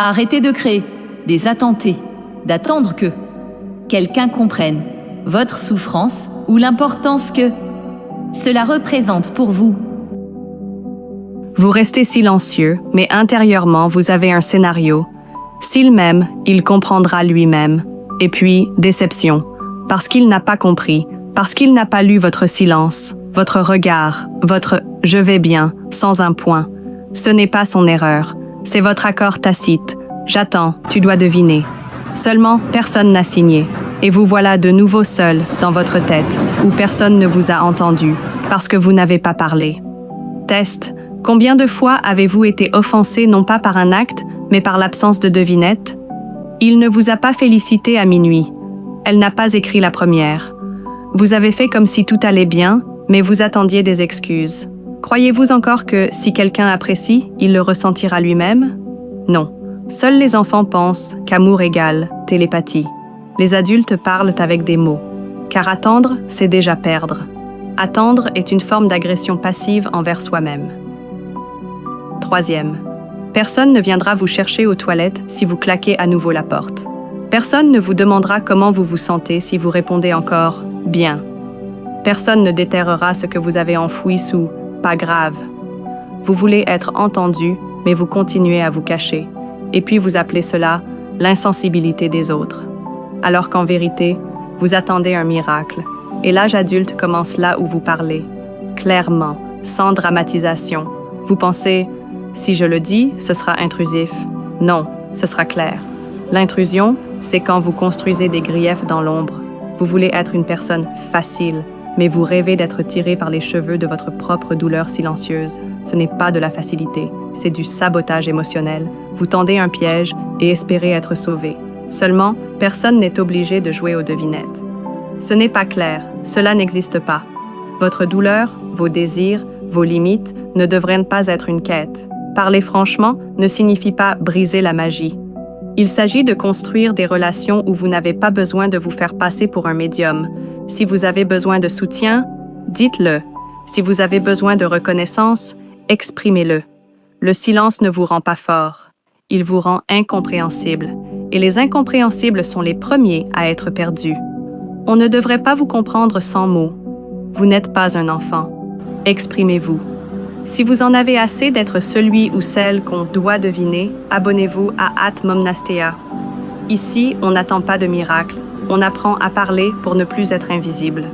Arrêtez de créer des attentés, d'attendre que quelqu'un comprenne votre souffrance ou l'importance que cela représente pour vous. Vous restez silencieux, mais intérieurement, vous avez un scénario. S'il m'aime, il comprendra lui-même. Et puis, déception, parce qu'il n'a pas compris, parce qu'il n'a pas lu votre silence, votre regard, votre « je vais bien » sans un point. Ce n'est pas son erreur, c'est votre accord tacite. J'attends, tu dois deviner. Seulement, personne n'a signé. Et vous voilà de nouveau seul dans votre tête, où personne ne vous a entendu, parce que vous n'avez pas parlé. Test. Combien de fois avez-vous été offensé non pas par un acte, mais par l'absence de devinette? Il ne vous a pas félicité à minuit. Elle n'a pas écrit la première. Vous avez fait comme si tout allait bien, mais vous attendiez des excuses. Croyez-vous encore que, si quelqu'un apprécie, il le ressentira lui-même? Non. Seuls les enfants pensent qu'amour égale télépathie. Les adultes parlent avec des mots. Car attendre, c'est déjà perdre. Attendre est une forme d'agression passive envers soi-même. Troisième. Personne ne viendra vous chercher aux toilettes si vous claquez à nouveau la porte. Personne ne vous demandera comment vous vous sentez si vous répondez encore « bien ». Personne ne déterrera ce que vous avez enfoui sous « pas grave ». Vous voulez être entendu, mais vous continuez à vous cacher. Et puis vous appelez cela l'insensibilité des autres. Alors qu'en vérité, vous attendez un miracle. Et l'âge adulte commence là où vous parlez. Clairement, sans dramatisation. Vous pensez « si je le dis, ce sera intrusif ». Non, ce sera clair. L'intrusion, c'est quand vous construisez des griefs dans l'ombre. Vous voulez être une personne facile, mais vous rêvez d'être tiré par les cheveux de votre propre douleur silencieuse. Ce n'est pas de la facilité, c'est du sabotage émotionnel. Vous tendez un piège et espérez être sauvé. Seulement, personne n'est obligé de jouer aux devinettes. Ce n'est pas clair, cela n'existe pas. Votre douleur, vos désirs, vos limites ne devraient pas être une quête. Parler franchement ne signifie pas briser la magie. Il s'agit de construire des relations où vous n'avez pas besoin de vous faire passer pour un médium. Si vous avez besoin de soutien, dites-le. Si vous avez besoin de reconnaissance, exprimez-le. Le silence ne vous rend pas fort. Il vous rend incompréhensible. Et les incompréhensibles sont les premiers à être perdus. On ne devrait pas vous comprendre sans mots. Vous n'êtes pas un enfant. Exprimez-vous. Si vous en avez assez d'être celui ou celle qu'on doit deviner, abonnez-vous à @momnastea. Ici, on n'attend pas de miracle. On apprend à parler pour ne plus être invisible.